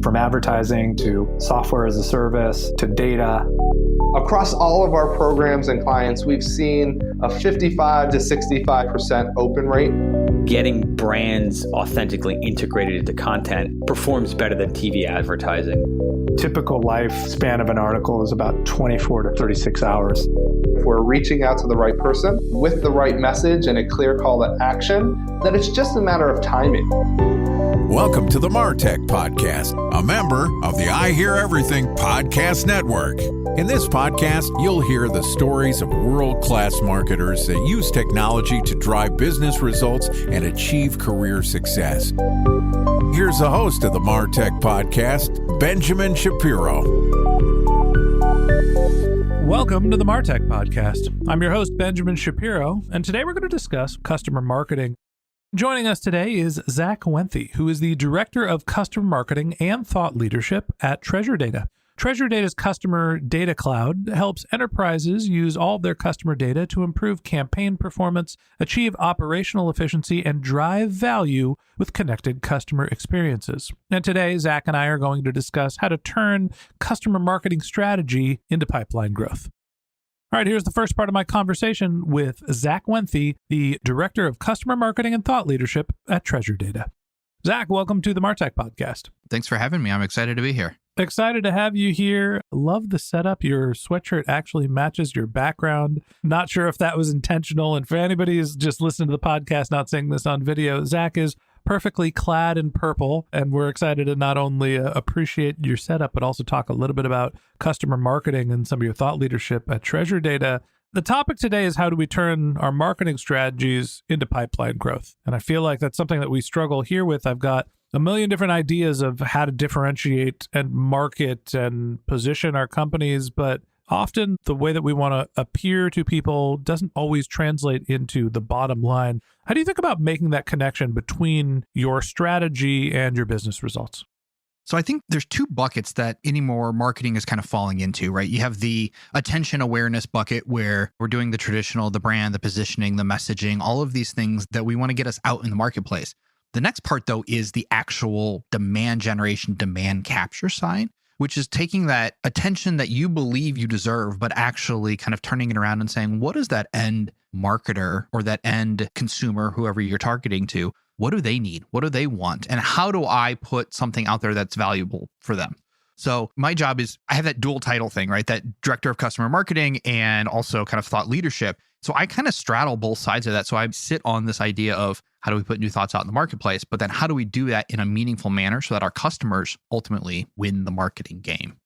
From advertising to software as a service to data. Across all of our programs and clients, we've seen a 55 to 65% open rate. Getting brands authentically integrated into content performs better than TV advertising. Typical lifespan of an article is about 24 to 36 hours. If we're reaching out to the right person with the right message and a clear call to action, then it's just a matter of timing. Welcome to the MarTech Podcast, a member of the I Hear Everything Podcast Network. In this podcast, you'll hear the stories of world-class marketers that use technology to drive business results and achieve career success. Here's the host of the MarTech Podcast, Benjamin Shapiro. Welcome to the MarTech Podcast. I'm your host, Benjamin Shapiro, and today we're going to discuss customer marketing. Joining us today is Zack Wenthe, who is the Director of Customer Marketing and Thought Leadership at Treasure Data. Treasure Data's Customer Data Cloud helps enterprises use all of their customer data to improve campaign performance, achieve operational efficiency, and drive value with connected customer experiences. And today, Zack and I are going to discuss how to turn customer marketing strategy into pipeline growth. All right, here's the first part of my conversation with Zack Wenthe, the Director of Customer Marketing and Thought Leadership at Treasure Data. Zack, welcome to the MarTech Podcast. Thanks for having me. I'm excited to be here. Excited to have you here. Love the setup. Your sweatshirt actually matches your background. Not sure if that was intentional. And for anybody who's just listening to the podcast, not seeing this on video, Zack is perfectly clad in purple. And we're excited to not only appreciate your setup, but also talk a little bit about customer marketing and some of your thought leadership at Treasure Data. The topic today is how do we turn our marketing strategies into pipeline growth? And I feel like that's something that we struggle here with. I've got a million different ideas of how to differentiate and market and position our companies, but often the way that we want to appear to people doesn't always translate into the bottom line. How do you think about making that connection between your strategy and your business results? So I think there's two buckets that anymore marketing is kind of falling into, right? You have the attention awareness bucket where we're doing the traditional, the brand, the positioning, the messaging, all of these things that we want to get us out in the marketplace. The next part, though, is the actual demand generation, demand capture side, which is taking that attention that you believe you deserve, but actually kind of turning it around and saying, what does that end marketer or that end consumer, whoever you're targeting to, what do they need? What do they want? And how do I put something out there that's valuable for them? So my job is, I have that dual title thing, right? That Director of Customer Marketing and also kind of thought leadership. So I kind of straddle both sides of that. So I sit on this idea of how do we put new thoughts out in the marketplace, but then how do we do that in a meaningful manner so that our customers ultimately win the marketing game?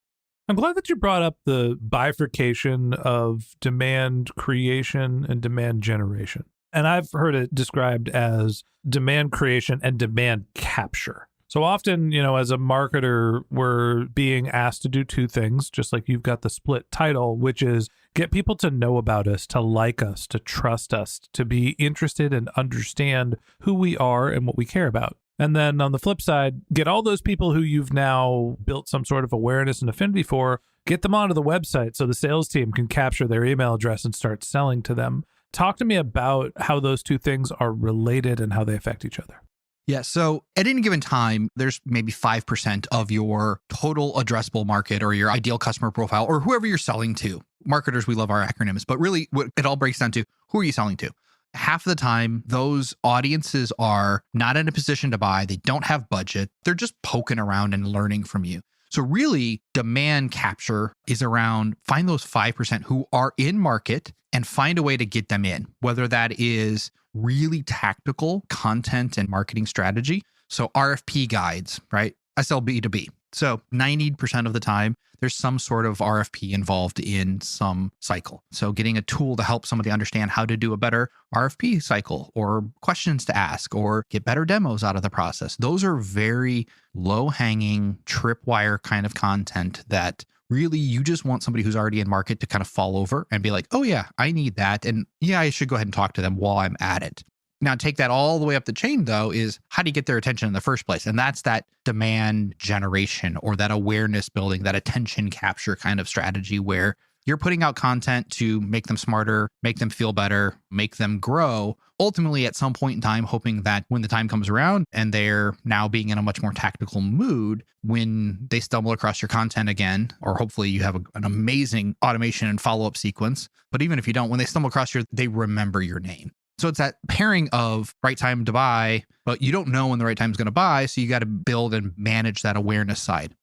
I'm glad that you brought up the bifurcation of demand creation and demand generation. And I've heard it described as demand creation and demand capture. So often, as a marketer, we're being asked to do two things, just like you've got the split title, which is get people to know about us, to like us, to trust us, to be interested and understand who we are and what we care about. And then on the flip side, get all those people who you've now built some sort of awareness and affinity for, get them onto the website so the sales team can capture their email address and start selling to them. Talk to me about how those two things are related and how they affect each other. Yeah. So at any given time, there's maybe 5% of your total addressable market or your ideal customer profile or whoever you're selling to. Marketers, we love our acronyms, but really what it all breaks down to, who are you selling to? Half of the time, those audiences are not in a position to buy. They don't have budget. They're just poking around and learning from you. So really, demand capture is around find those 5% who are in market and find a way to get them in, whether that is really tactical content and marketing strategy. So RFP guides, right? I sell B2B. So 90% of the time, there's some sort of RFP involved in some cycle. So getting a tool to help somebody understand how to do a better RFP cycle or questions to ask or get better demos out of the process. Those are very low-hanging tripwire kind of content that really you just want somebody who's already in market to kind of fall over and be like, oh yeah, I need that. And yeah, I should go ahead and talk to them while I'm at it. Now, take that all the way up the chain, though, is how do you get their attention in the first place? And that's that demand generation or that awareness building, that attention capture kind of strategy where You're putting out content to make them smarter, make them feel better, make them grow. Ultimately, at some point in time, hoping that when the time comes around and they're now being in a much more tactical mood, when they stumble across your content again, or hopefully you have an amazing automation and follow-up sequence. But even if you don't, when they stumble across they remember your name. So it's that pairing of right time to buy, but you don't know when the right time is going to buy. So you got to build and manage that awareness side.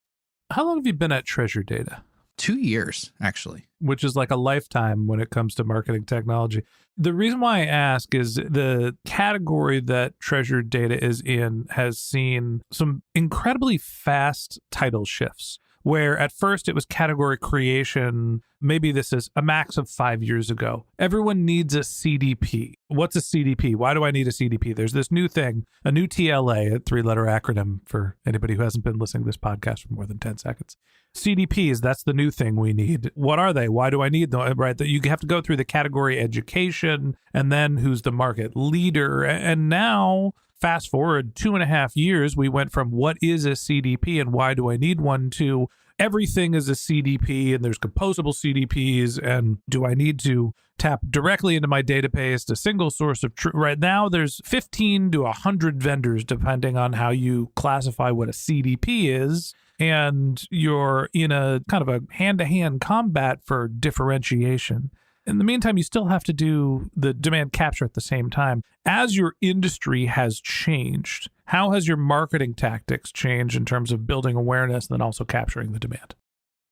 How long have you been at Treasure Data? 2 years, actually. Which is like a lifetime when it comes to marketing technology. The reason why I ask is the category that Treasure Data is in has seen some incredibly fast title shifts, where at first it was category creation. Maybe this is a max of 5 years ago. Everyone needs a CDP. What's a CDP? Why do I need a CDP? There's this new thing, a new TLA, a 3-letter acronym for anybody who hasn't been listening to this podcast for more than 10 seconds. CDPs, that's the new thing we need. What are they? Why do I need them? Right? That you have to go through the category education and then who's the market leader. And now, fast forward 2.5 years, we went from what is a CDP and why do I need one to everything is a CDP and there's composable CDPs. And do I need to tap directly into my database, a single source of truth? Right now, there's 15 to 100 vendors, depending on how you classify what a CDP is. And you're in a kind of a hand-to-hand combat for differentiation. In the meantime, you still have to do the demand capture at the same time. As your industry has changed, how has your marketing tactics changed in terms of building awareness and then also capturing the demand?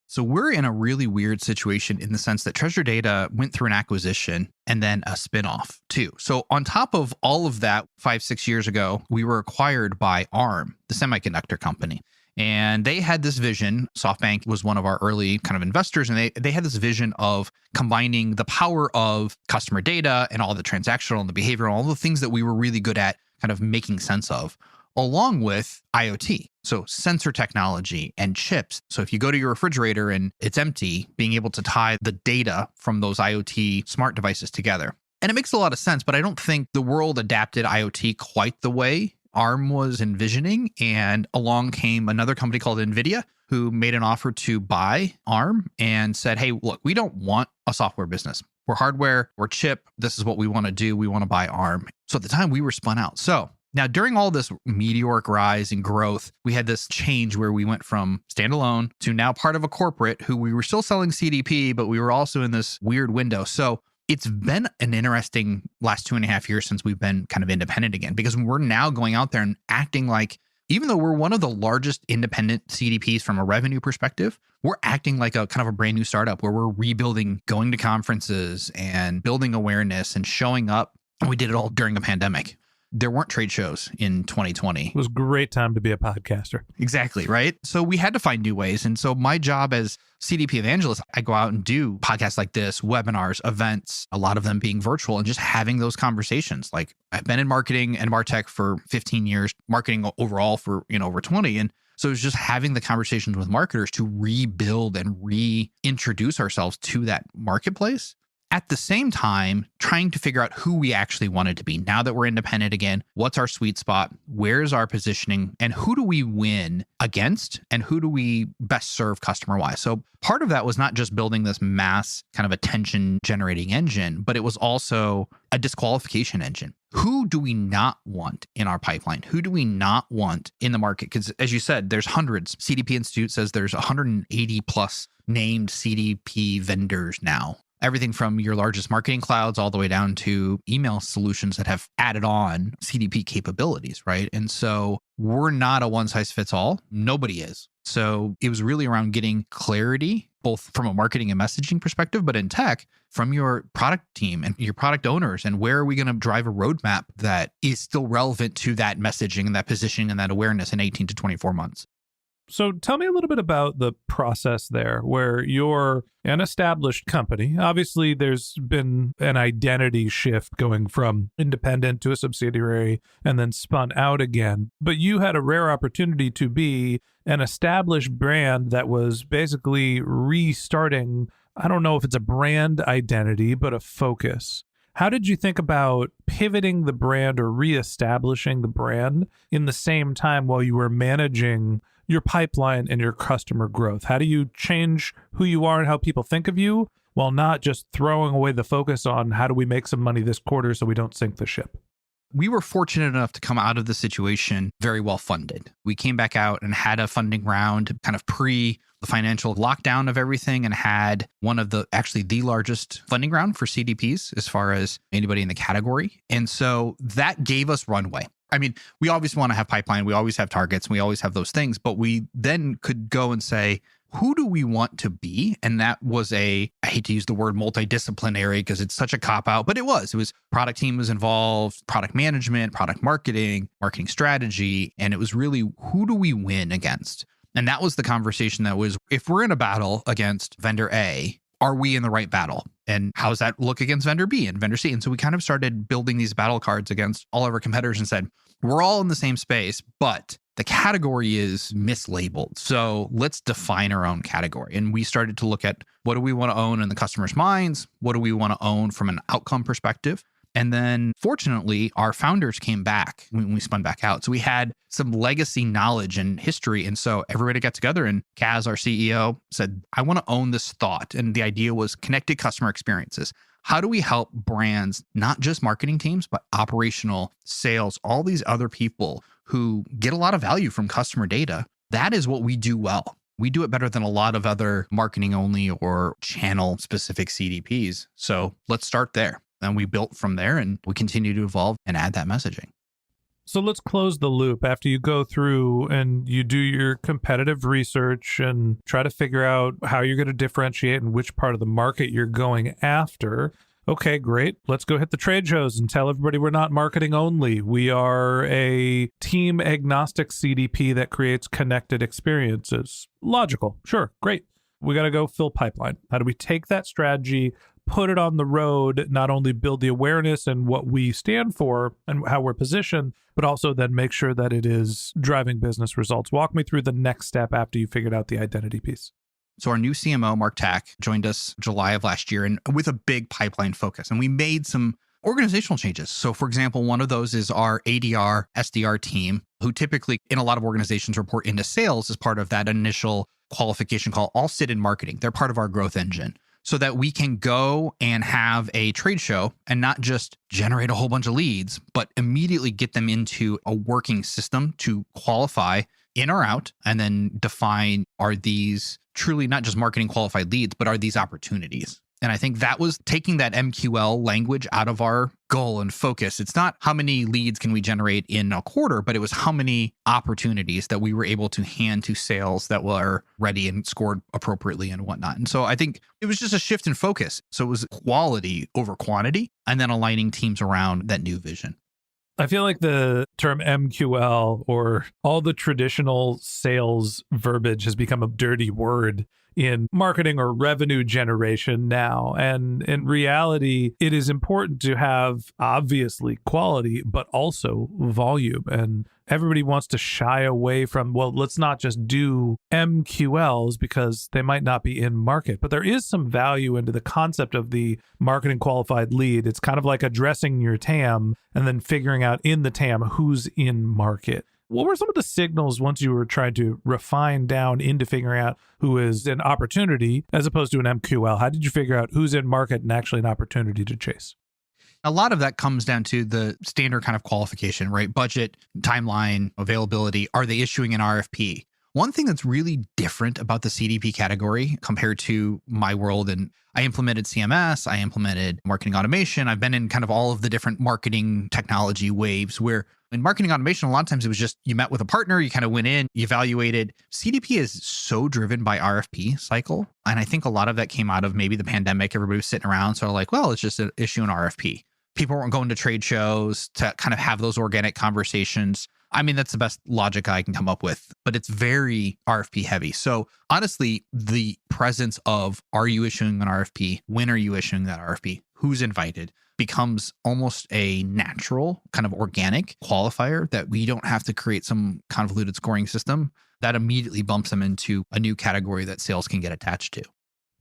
So we're in a really weird situation in the sense that Treasure Data went through an acquisition and then a spinoff too. So on top of all of that, 5-6 years ago, we were acquired by ARM, the semiconductor company. And they had this vision. SoftBank was one of our early kind of investors, and they had this vision of combining the power of customer data and all the transactional and the behavioral, all the things that we were really good at kind of making sense of, along with IoT. So sensor technology and chips. So if you go to your refrigerator and it's empty, being able to tie the data from those IoT smart devices together. And it makes a lot of sense, but I don't think the world adapted IoT quite the way ARM was envisioning. And along came another company called NVIDIA, who made an offer to buy ARM and said, hey, look, we don't want a software business. We're hardware, we're chip. This is what we want to do. We want to buy ARM. So at the time we were spun out. So now during all this meteoric rise and growth, we had this change where we went from standalone to now part of a corporate who we were still selling CDP, but we were also in this weird window. So it's been an interesting last 2.5 years since we've been kind of independent again, because we're now going out there and acting like, even though we're one of the largest independent CDPs from a revenue perspective, we're acting like a kind of a brand new startup where we're rebuilding, going to conferences and building awareness and showing up. And we did it all during a pandemic. There weren't trade shows in 2020. It was a great time to be a podcaster. Exactly, right? So we had to find new ways. And so my job as CDP evangelist, I go out and do podcasts like this, webinars, events, a lot of them being virtual, and just having those conversations. Like I've been in marketing and MarTech for 15 years, marketing overall for over 20. And so it's just having the conversations with marketers to rebuild and reintroduce ourselves to that marketplace. At the same time, trying to figure out who we actually wanted to be. Now that we're independent again, what's our sweet spot? Where's our positioning? And who do we win against? And who do we best serve customer-wise? So part of that was not just building this mass kind of attention-generating engine, but it was also a disqualification engine. Who do we not want in our pipeline? Who do we not want in the market? Because as you said, there's hundreds. CDP Institute says there's 180 plus named CDP vendors now. Everything from your largest marketing clouds all the way down to email solutions that have added on CDP capabilities, right? And so we're not a one size fits all. Nobody is. So it was really around getting clarity, both from a marketing and messaging perspective, but in tech, from your product team and your product owners. And where are we going to drive a roadmap that is still relevant to that messaging and that positioning and that awareness in 18 to 24 months? So tell me a little bit about the process there, where you're an established company. Obviously, there's been an identity shift going from independent to a subsidiary and then spun out again. But you had a rare opportunity to be an established brand that was basically restarting. I don't know if it's a brand identity, but a focus. How did you think about pivoting the brand or reestablishing the brand in the same time while you were managing your pipeline and your customer growth? How do you change who you are and how people think of you while not just throwing away the focus on how do we make some money this quarter so we don't sink the ship? We were fortunate enough to come out of the situation very well funded. We came back out and had a funding round kind of pre the financial lockdown of everything, and had one of actually the largest funding round for CDPs as far as anybody in the category. And so that gave us runway. I mean, we obviously want to have pipeline. We always have targets. We always have those things, but we then could go and say, who do we want to be? And that was I hate to use the word multidisciplinary because it's such a cop out, but it was product team was involved, product management, product marketing strategy. And it was really, who do we win against? And that was the conversation that was, if we're in a battle against vendor A, are we in the right battle? And how does that look against vendor B and vendor C? And so we kind of started building these battle cards against all of our competitors and said, we're all in the same space, but the category is mislabeled. So let's define our own category. And we started to look at, what do we want to own in the customer's minds? What do we want to own from an outcome perspective? And then fortunately, our founders came back when we spun back out. So we had some legacy knowledge and history. And so everybody got together, and Kaz, our CEO, said, I want to own this thought. And the idea was connected customer experiences. How do we help brands, not just marketing teams, but operational, sales, all these other people who get a lot of value from customer data? That is what we do well. We do it better than a lot of other marketing only or channel specific CDPs. So let's start there. And we built from there, and we continue to evolve and add that messaging. So let's close the loop. After you go through and you do your competitive research and try to figure out how you're going to differentiate and which part of the market you're going after. Okay, great. Let's go hit the trade shows and tell everybody we're not marketing only. We are a team agnostic CDP that creates connected experiences. Logical. Sure. Great. We got to go fill pipeline. How do we take that strategy, put it on the road, not only build the awareness and what we stand for and how we're positioned, but also then make sure that it is driving business results? Walk me through the next step after you figured out the identity piece. So our new CMO, Mark Tack, joined us July of last year, and with a big pipeline focus. And we made some organizational changes. So for example, one of those is our ADR, SDR team, who typically in a lot of organizations report into sales as part of that initial qualification call, all sit in marketing. They're part of our growth engine, so that we can go and have a trade show and not just generate a whole bunch of leads, but immediately get them into a working system to qualify in or out, and then define, are these truly not just marketing qualified leads, but are these opportunities? And I think that was taking that MQL language out of our goal and focus. It's not how many leads can we generate in a quarter, but it was how many opportunities that we were able to hand to sales that were ready and scored appropriately and whatnot. And so I think it was just a shift in focus. So it was quality over quantity, and then aligning teams around that new vision. I feel like the term MQL or all the traditional sales verbiage has become a dirty word in marketing or revenue generation now. And in reality, it is important to have obviously quality, but also volume. And everybody wants to shy away from, well, let's not just do MQLs because they might not be in market. But there is some value into the concept of the marketing qualified lead. It's kind of like addressing your TAM and then figuring out in the TAM who's in market. What were some of the signals once you were trying to refine down into figuring out who is an opportunity as opposed to an MQL? How did you figure out who's in market and actually an opportunity to chase? A lot of that comes down to the standard kind of qualification, right? Budget, timeline, availability. Are they issuing an RFP? One thing that's really different about the CDP category compared to my world, and I implemented CMS, I implemented marketing automation. I've been in kind of all of the different marketing technology waves where in marketing automation, a lot of times it was just you met with a partner, you kind of went in, you evaluated. CDP is so driven by RFP cycle. And I think a lot of that came out of maybe the pandemic. Everybody was sitting around. So like, well, it's just issue an RFP. People weren't going to trade shows to kind of have those organic conversations. I mean, that's the best logic I can come up with, but it's very RFP heavy. So honestly, the presence of, are you issuing an RFP? When are you issuing that RFP? Who's invited? Becomes almost a natural kind of organic qualifier that we don't have to create some convoluted scoring system that immediately bumps them into a new category that sales can get attached to.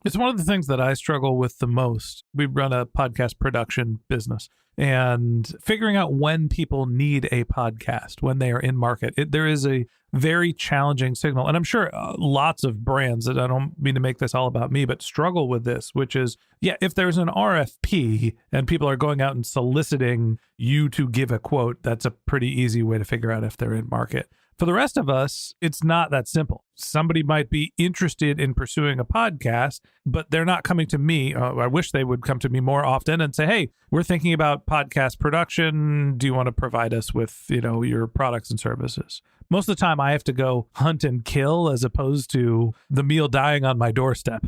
It's one of the things that I struggle with the most. We run a podcast production business, and figuring out when people need a podcast, when they are in market. There is a very challenging signal. And I'm sure lots of brands, that I don't mean to make this all about me, but struggle with this, which is, yeah, if there's an RFP and people are going out and soliciting you to give a quote, that's a pretty easy way to figure out if they're in market. For the rest of us, it's not that simple. Somebody might be interested in pursuing a podcast, but they're not coming to me. I wish they would come to me more often and say, hey, we're thinking about podcast production. Do you want to provide us with, your products and services? Most of the time I have to go hunt and kill as opposed to the meal dying on my doorstep.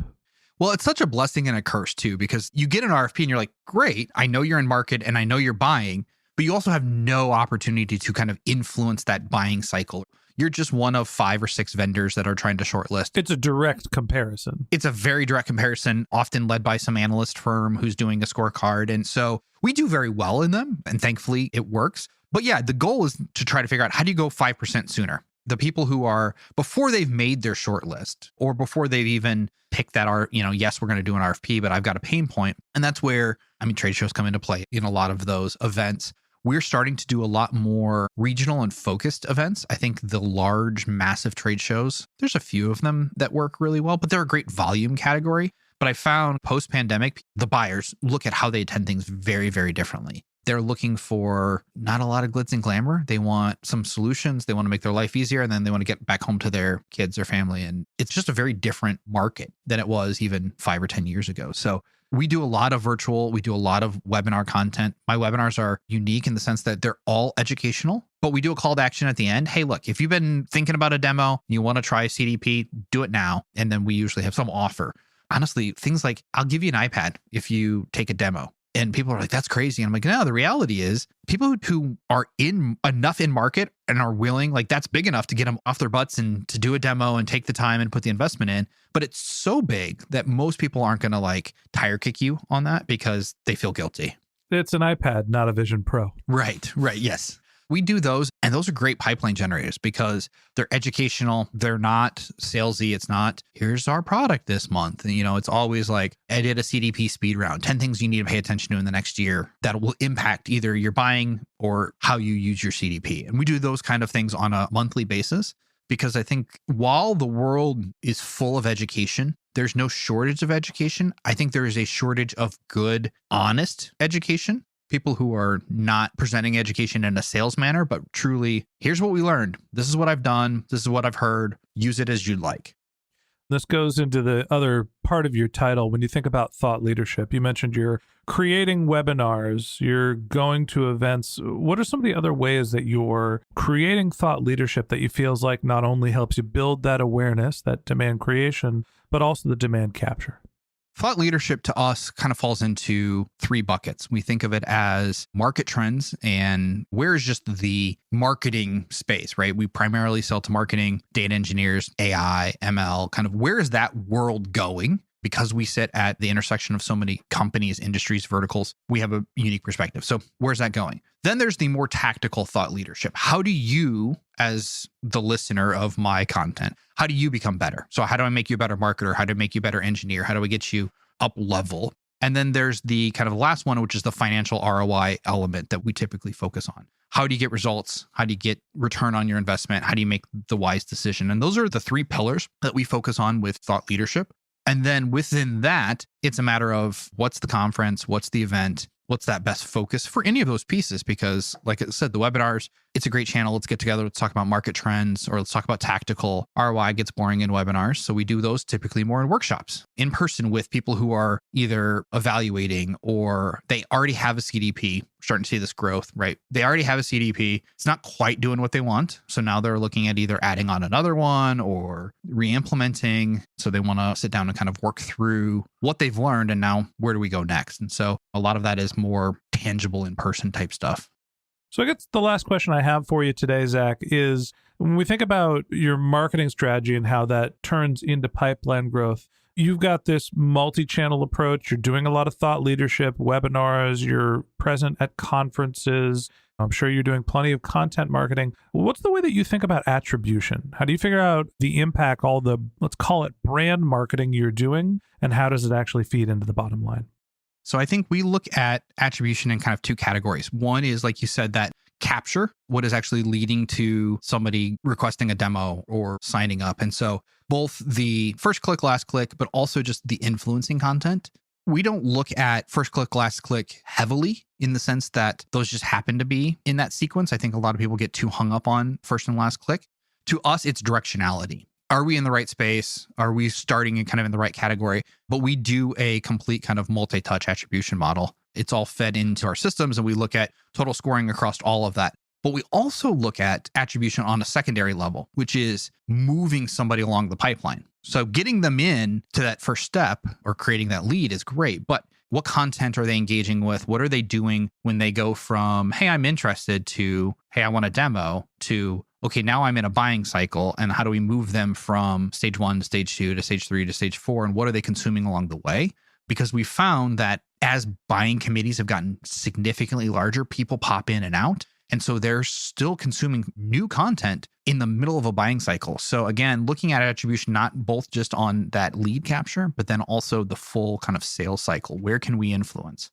Well, it's such a blessing and a curse too, because you get an RFP and you're like, great, I know you're in market and I know you're buying, but you also have no opportunity to kind of influence that buying cycle. You're just one of 5 or 6 vendors that are trying to shortlist. It's a direct comparison. It's a very direct comparison, often led by some analyst firm who's doing a scorecard. And so we do very well in them, and thankfully it works. But yeah, the goal is to try to figure out, how do you go 5% sooner? The people who are, before they've made their shortlist or before they've even picked that, yes, we're going to do an RFP, but I've got a pain point. And that's where, trade shows come into play in a lot of those events. We're starting to do a lot more regional and focused events. I think the large, massive trade shows, there's a few of them that work really well, but they're a great volume category. But I found post-pandemic, the buyers look at how they attend things very, very differently. They're looking for not a lot of glitz and glamour. They want some solutions. They want to make their life easier, and then they want to get back home to their kids or family. And it's just a very different market than it was even 5 or 10 years ago. So we do a lot of virtual. We do a lot of webinar content. My webinars are unique in the sense that they're all educational, but we do a call to action at the end. Hey, look, if you've been thinking about a demo, you want to try CDP, do it now. And then we usually have some offer. Honestly, things like, I'll give you an iPad if you take a demo. And people are like, that's crazy. And I'm like, no, the reality is people who are in market and are willing, like that's big enough to get them off their butts and to do a demo and take the time and put the investment in. But it's so big that most people aren't going to tire kick you on that because they feel guilty. It's an iPad, not a Vision Pro. Right. Yes. We do those, and those are great pipeline generators because they're educational. They're not salesy. It's not, here's our product this month. And, it's always like, I did a CDP speed round, 10 things you need to pay attention to in the next year that will impact either your buying or how you use your CDP. And we do those kind of things on a monthly basis because I think while the world is full of education, there's no shortage of education. I think there is a shortage of good, honest education. People who are not presenting education in a sales manner, but truly, here's what we learned. This is what I've done. This is what I've heard. Use it as you'd like. This goes into the other part of your title. When you think about thought leadership, you mentioned you're creating webinars, you're going to events. What are some of the other ways that you're creating thought leadership that you feels like not only helps you build that awareness, that demand creation, but also the demand capture? Thought leadership to us kind of falls into 3 buckets. We think of it as market trends and where is just the marketing space, right? We primarily sell to marketing, data engineers, AI, ML, kind of where is that world going? Because we sit at the intersection of so many companies, industries, verticals, we have a unique perspective. So where's that going? Then there's the more tactical thought leadership. How do you, as the listener of my content, how do you become better? So how do I make you a better marketer? How do I make you a better engineer? How do I get you up level? And then there's the kind of last one, which is the financial ROI element that we typically focus on. How do you get results? How do you get return on your investment? How do you make the wise decision? And those are the 3 pillars that we focus on with thought leadership. And then within that, it's a matter of what's the conference, what's the event, what's that best focus for any of those pieces? Because like I said, the webinars, it's a great channel. Let's get together. Let's talk about market trends, or let's talk about tactical. ROI gets boring in webinars. So we do those typically more in workshops in person with people who are either evaluating or they already have a CDP. Starting to see this growth, right? They already have a CDP. It's not quite doing what they want. So now they're looking at either adding on another one or re-implementing. So they want to sit down and kind of work through what they've learned. And now where do we go next? And so a lot of that is more tangible in-person type stuff. So I guess the last question I have for you today, Zack, is when we think about your marketing strategy and how that turns into pipeline growth, you've got this multi-channel approach. You're doing a lot of thought leadership, webinars, you're present at conferences. I'm sure you're doing plenty of content marketing. What's the way that you think about attribution? How do you figure out the impact, all the, let's call it brand marketing you're doing, and how does it actually feed into the bottom line? So I think we look at attribution in kind of 2 categories. One is, like you said, that capture what is actually leading to somebody requesting a demo or signing up. And so both the first click, last click, but also just the influencing content. We don't look at first click, last click heavily in the sense that those just happen to be in that sequence. I think a lot of people get too hung up on first and last click. To us, it's directionality. Are we in the right space? Are we starting in kind of in the right category? But we do a complete kind of multi-touch attribution model. It's all fed into our systems and we look at total scoring across all of that. But we also look at attribution on a secondary level, which is moving somebody along the pipeline. So getting them in to that first step or creating that lead is great, but what content are they engaging with? What are they doing when they go from, hey, I'm interested to, hey, I want a demo to, okay, now I'm in a buying cycle, and how do we move them from stage 1 to stage 2 to stage 3 to stage 4? And what are they consuming along the way? Because we found that as buying committees have gotten significantly larger, people pop in and out. And so they're still consuming new content in the middle of a buying cycle. So again, looking at attribution, not both just on that lead capture, but then also the full kind of sales cycle. Where can we influence?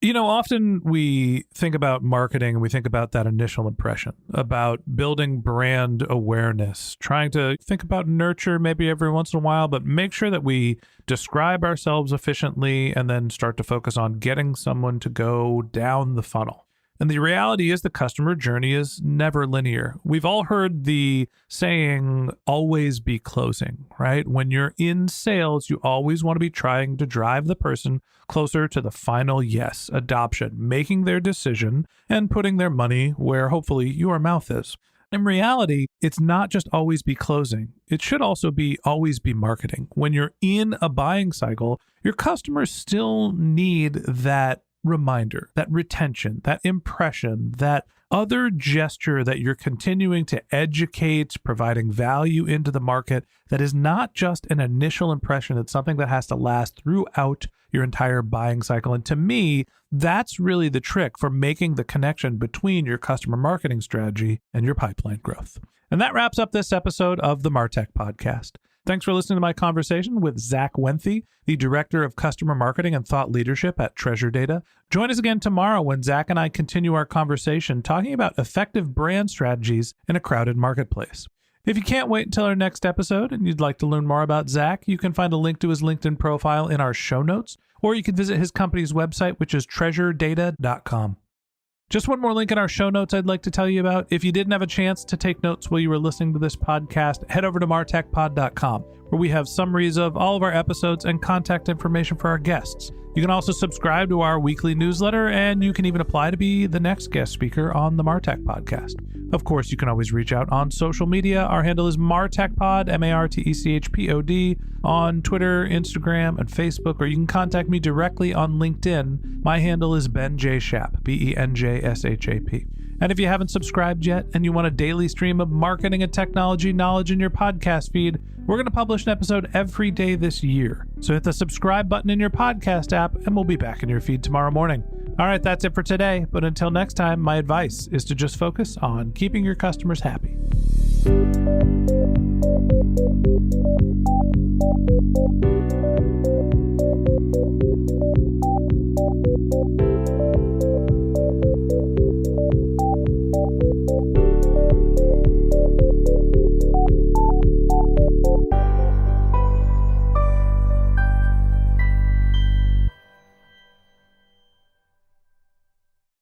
Often we think about marketing and we think about that initial impression, about building brand awareness, trying to think about nurture maybe every once in a while, but make sure that we describe ourselves efficiently and then start to focus on getting someone to go down the funnel. And the reality is the customer journey is never linear. We've all heard the saying, always be closing, right? When you're in sales, you always want to be trying to drive the person closer to the final yes, adoption, making their decision and putting their money where hopefully your mouth is. In reality, it's not just always be closing. It should also be always be marketing. When you're in a buying cycle, your customers still need that reminder, that retention, that impression, that other gesture that you're continuing to educate, providing value into the market that is not just an initial impression. It's something that has to last throughout your entire buying cycle. And to me, that's really the trick for making the connection between your customer marketing strategy and your pipeline growth. And that wraps up this episode of the MarTech Podcast. Thanks for listening to my conversation with Zack Wenthe, the Director of Customer Marketing and Thought Leadership at Treasure Data. Join us again tomorrow when Zack and I continue our conversation talking about effective brand strategies in a crowded marketplace. If you can't wait until our next episode and you'd like to learn more about Zack, you can find a link to his LinkedIn profile in our show notes, or you can visit his company's website, which is treasuredata.com. Just one more link in our show notes I'd like to tell you about. If you didn't have a chance to take notes while you were listening to this podcast, head over to martechpod.com, where we have summaries of all of our episodes and contact information for our guests. You can also subscribe to our weekly newsletter, and you can even apply to be the next guest speaker on the MarTech Podcast. Of course, you can always reach out on social media. Our handle is MarTechPod, MarTechPod, on Twitter, Instagram, and Facebook, or you can contact me directly on LinkedIn. My handle is Ben J. Shap, BenJShap. And if you haven't subscribed yet and you want a daily stream of marketing and technology knowledge in your podcast feed, we're going to publish an episode every day this year. So hit the subscribe button in your podcast app and we'll be back in your feed tomorrow morning. All right, that's it for today. But until next time, my advice is to just focus on keeping your customers happy.